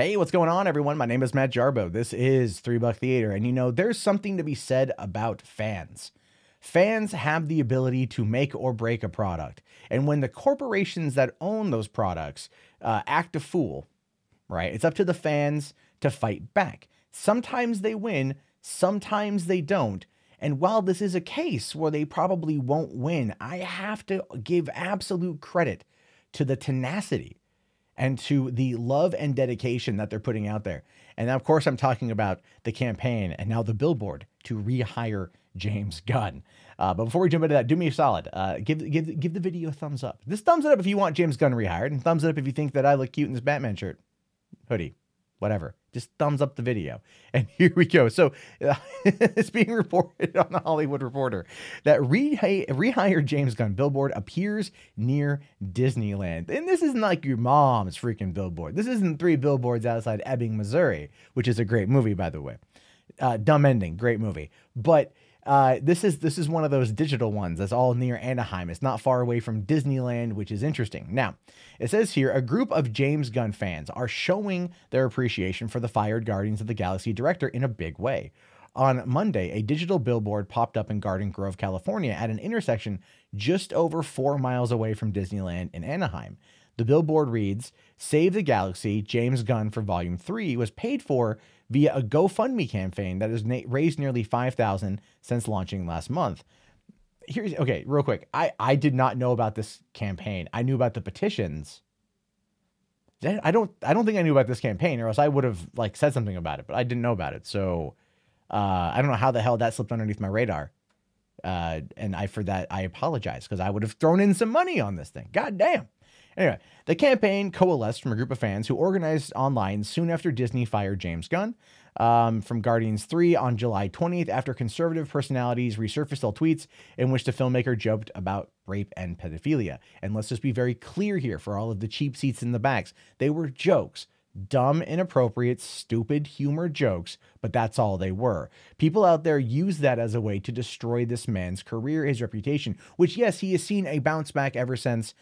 Hey, what's going on, everyone? My name is Matt Jarbo. This is $3 Theater. And you know, there's something to be said about fans. Fans have the ability to make or break a product. And when the corporations that own those products act a fool, right, it's up to the fans to fight back. Sometimes they win, sometimes they don't. And while this is a case where they probably won't win, I have to give absolute credit to the tenacity and to the love and dedication that they're putting out there. And of course, I'm talking about the campaign and now the billboard to rehire James Gunn. But before we jump into that, do me a solid. Give the video a thumbs up. Just thumbs it up if you want James Gunn rehired, and thumbs it up if you think that I look cute in this Batman shirt, hoodie, whatever. Just thumbs up the video. And here we go. So it's being reported on the Hollywood Reporter that Rehire James Gunn billboard appears near Disneyland. And this isn't like your mom's freaking billboard. This isn't 3 billboards outside Ebbing, Missouri, which is a great movie, by the way. Dumb ending, great movie. But this is one of those digital ones that's all near Anaheim. It's not far away from Disneyland, which is interesting. Now, it says here, a group of James Gunn fans are showing their appreciation for the fired Guardians of the Galaxy director in a big way. On Monday, a digital billboard popped up in Garden Grove, California at an intersection just over 4 miles away from Disneyland in Anaheim. The billboard reads, "Save the Galaxy, James Gunn for Volume 3 was paid for via a GoFundMe campaign that has raised nearly $5,000 since launching last month." Okay, real quick. I did not know about this campaign. I knew about the petitions. I don't think I knew about this campaign, or else I would have said something about it, but I didn't know about it. So I don't know how the hell that slipped underneath my radar. And for that, I apologize, because I would have thrown in some money on this thing. God damn. Anyway, the campaign coalesced from a group of fans who organized online soon after Disney fired James Gunn from Guardians 3 on July 20th after conservative personalities resurfaced all tweets in which the filmmaker joked about rape and pedophilia. And let's just be very clear here for all of the cheap seats in the backs. They were jokes. Dumb, inappropriate, stupid humor jokes, but that's all they were. People out there use that as a way to destroy this man's career, his reputation, which, yes, he has seen a bounce back ever since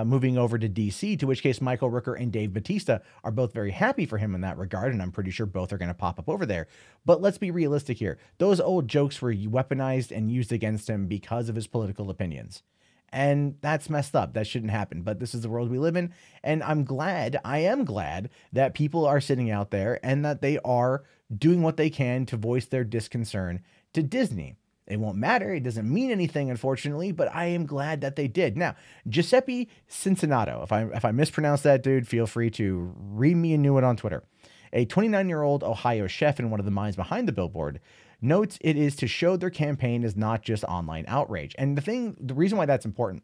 moving over to DC, to which case Michael Rooker and Dave Bautista are both very happy for him in that regard, and I'm pretty sure both are going to pop up over there. But let's be realistic here. Those old jokes were weaponized and used against him because of his political opinions. And that's messed up. That shouldn't happen. But this is the world we live in. And I am glad that people are sitting out there and that they are doing what they can to voice their disconcern to Disney. It won't matter. It doesn't mean anything, unfortunately, but I am glad that they did. Now, Giuseppe Cincinnato, if I mispronounce that, dude, feel free to read me a new one on Twitter. A 29-year-old Ohio chef and one of the minds behind the billboard notes it is to show their campaign is not just online outrage. And the reason why that's important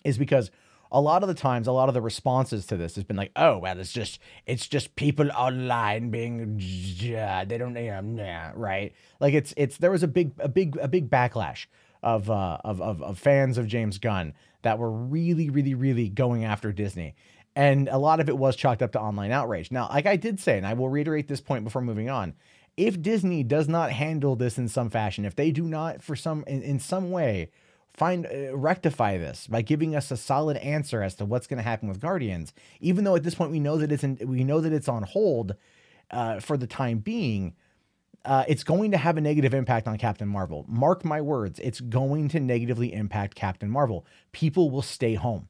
is because a lot of the times, a lot of the responses to this has been like, oh, well, it's just people online being, they don't, right? Like there was a big backlash of fans of James Gunn that were really going after Disney. And a lot of it was chalked up to online outrage. Now, like I did say, and I will reiterate this point before moving on, if Disney does not handle this in some fashion, if they do not in some way rectify this by giving us a solid answer as to what's going to happen with Guardians, even though at this point we know that it's on hold for the time being, it's going to have a negative impact on Captain Marvel. Mark my words, it's going to negatively impact Captain Marvel. People will stay home.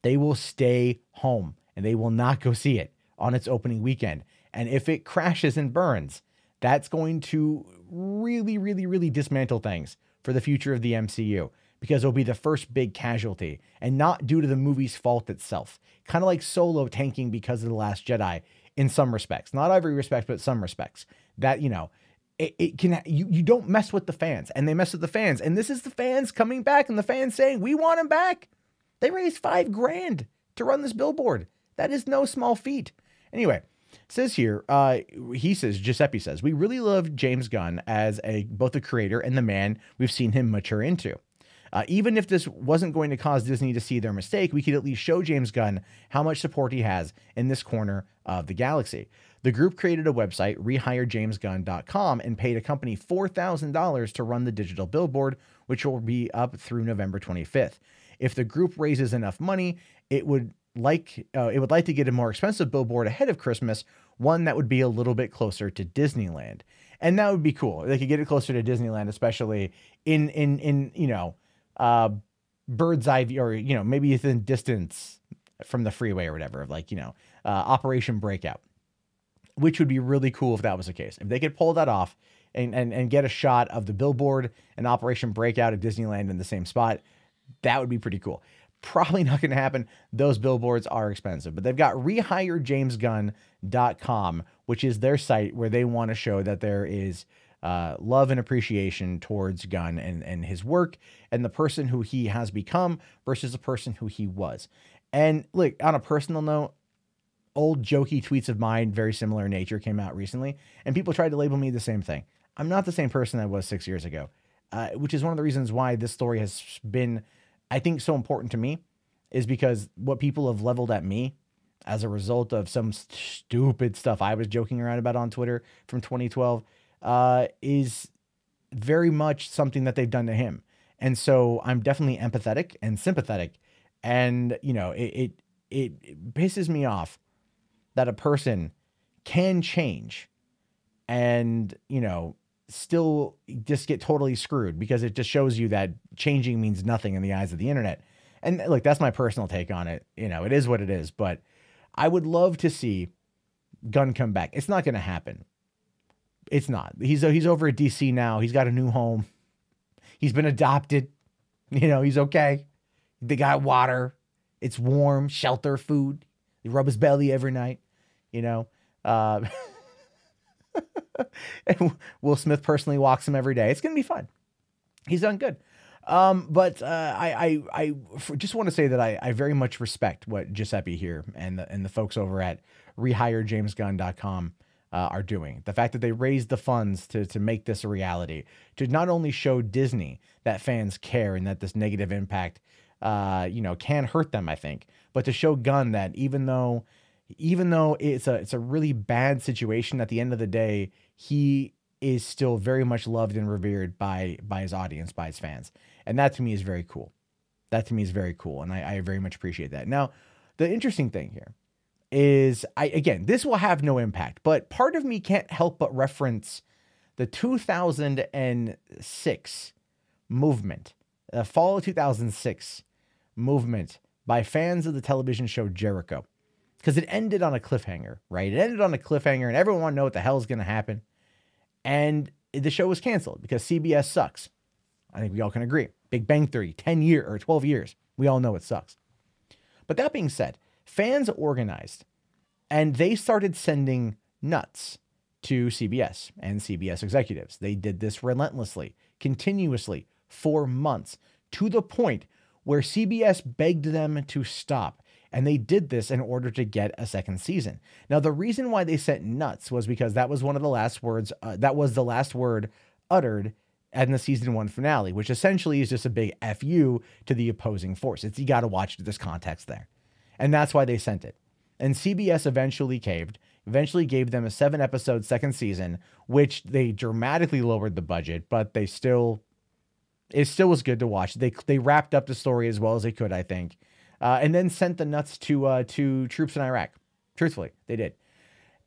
They will stay home and they will not go see it on its opening weekend. And if it crashes and burns, that's going to really dismantle things for the future of the MCU, because it'll be the first big casualty and not due to the movie's fault itself. Kind of like Solo tanking because of The Last Jedi in some respects, not every respect, but some respects. That, you don't mess with the fans, and they mess with the fans. And this is the fans coming back and the fans saying, we want him back. They raised $5,000 to run this billboard. That is no small feat. Anyway, says here, Giuseppe says, we really love James Gunn as both a creator and the man we've seen him mature into. Even if this wasn't going to cause Disney to see their mistake, we could at least show James Gunn how much support he has in this corner of the galaxy. The group created a website, RehireJamesGunn.com, and paid a company $4,000 to run the digital billboard, which will be up through November 25th. If the group raises enough money, it would it would like to get a more expensive billboard ahead of Christmas, one that would be a little bit closer to Disneyland. And that would be cool. They could get it closer to Disneyland, especially in bird's eye view, or, maybe within distance from the freeway or whatever, like, Operation Breakout, which would be really cool if that was the case. If they could pull that off and get a shot of the billboard and Operation Breakout at Disneyland in the same spot, that would be pretty cool. Probably not going to happen. Those billboards are expensive, but they've got RehireJamesGunn.com, which is their site where they want to show that there is love and appreciation towards Gunn and his work and the person who he has become versus the person who he was. And look, on a personal note, old jokey tweets of mine, very similar in nature, came out recently, and people tried to label me the same thing. I'm not the same person I was 6 years ago, which is one of the reasons why this story has been, I think, so important to me, is because what people have leveled at me as a result of some stupid stuff I was joking around about on Twitter from 2012 is very much something that they've done to him. And so I'm definitely empathetic and sympathetic. And, it pisses me off that a person can change and, still just get totally screwed, because it just shows you that changing means nothing in the eyes of the internet. And look, that's my personal take on it. It is what it is, but I would love to see Gunn come back. It's not going to happen. It's not. He's over at DC now. He's got a new home. He's been adopted. He's okay. They got water. It's warm, shelter, food. They rub his belly every night, And Will Smith personally walks him every day. It's going to be fun. He's done good. But I just want to say that I very much respect what Giuseppe here and the folks over at RehireJamesGunn.com are doing. The fact that they raised the funds to make this a reality, to not only show Disney that fans care and that this negative impact, can hurt them, I think, but to show Gunn that even though it's a really bad situation, at the end of the day, he is still very much loved and revered by his audience, by his fans. And that to me is very cool. And I very much appreciate that. Now, the interesting thing here is, this will have no impact, but part of me can't help but reference the 2006 movement, the fall of 2006 movement by fans of the television show Jericho, because it ended on a cliffhanger, right? It ended on a cliffhanger and everyone wanted to know what the hell is going to happen. And the show was canceled because CBS sucks. I think we all can agree. Big Bang Theory, 12 years. We all know it sucks. But that being said, fans organized and they started sending nuts to CBS and CBS executives. They did this relentlessly, continuously, for months, to the point where CBS begged them to stop. And they did this in order to get a second season. Now, the reason why they sent nuts was because that was one of the last words, that was the last word uttered in the season 1 finale, which essentially is just a big FU to the opposing force. You got to watch this context there. And that's why they sent it. And CBS eventually caved, eventually gave them a 7-episode second season, which they dramatically lowered the budget, but it still was good to watch. They wrapped up the story as well as they could, I think. And then sent the nuts to troops in Iraq. Truthfully, they did.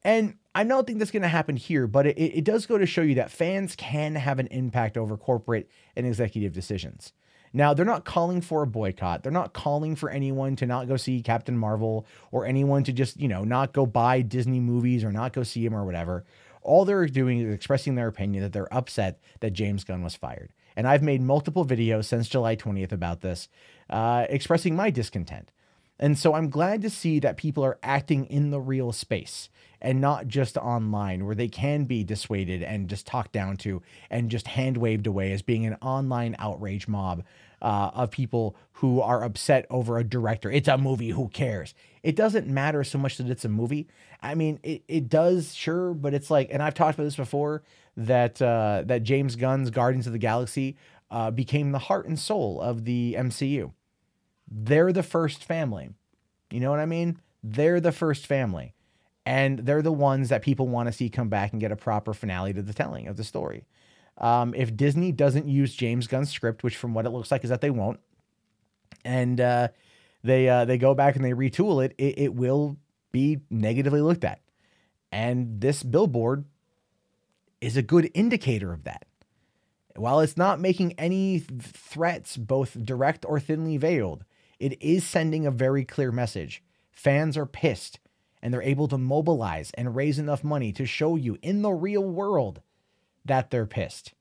And I don't think that's going to happen here, but it does go to show you that fans can have an impact over corporate and executive decisions. Now, they're not calling for a boycott. They're not calling for anyone to not go see Captain Marvel, or anyone to just, not go buy Disney movies or not go see him or whatever. All they're doing is expressing their opinion that they're upset that James Gunn was fired. And I've made multiple videos since July 20th about this, expressing my discontent. And so I'm glad to see that people are acting in the real space and not just online, where they can be dissuaded and just talked down to and just hand waved away as being an online outrage mob of people who are upset over a director. It's a movie, who cares? It doesn't matter so much that it's a movie. I mean, it does, sure, but it's like, and I've talked about this before, that James Gunn's Guardians of the Galaxy became the heart and soul of the MCU. They're the first family. You know what I mean? They're the first family. And they're the ones that people want to see come back and get a proper finale to the telling of the story. If Disney doesn't use James Gunn's script, which from what it looks like is that they won't, and they go back and they retool it, it will be negatively looked at. And this billboard is a good indicator of that. While it's not making any threats, both direct or thinly veiled, it is sending a very clear message. Fans are pissed, and they're able to mobilize and raise enough money to show you in the real world that they're pissed.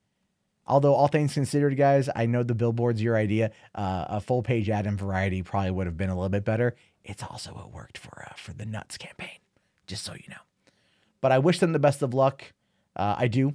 Although all things considered, guys, I know the billboard's your idea. A full page ad in Variety probably would have been a little bit better. It's also what worked for the Nuts campaign, just so you know. But I wish them the best of luck. I do.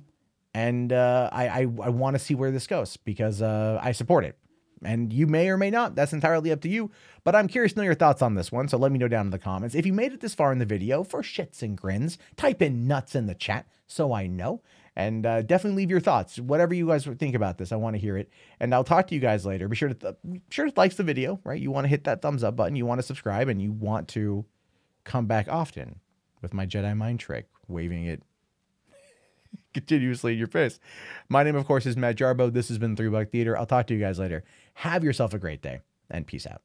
And I want to see where this goes because I support it. And you may or may not. That's entirely up to you. But I'm curious to know your thoughts on this one. So let me know down in the comments. If you made it this far in the video, for shits and grins, type in nuts in the chat so I know. And definitely leave your thoughts. Whatever you guys think about this, I want to hear it. And I'll talk to you guys later. Be sure to like the video, right? You want to hit that thumbs up button. You want to subscribe. And you want to come back often with my Jedi mind trick, waving it continuously in your face. My name, of course, is Matt Jarbo. This has been $3 Theater. I'll talk to you guys later. Have yourself a great day, and peace out.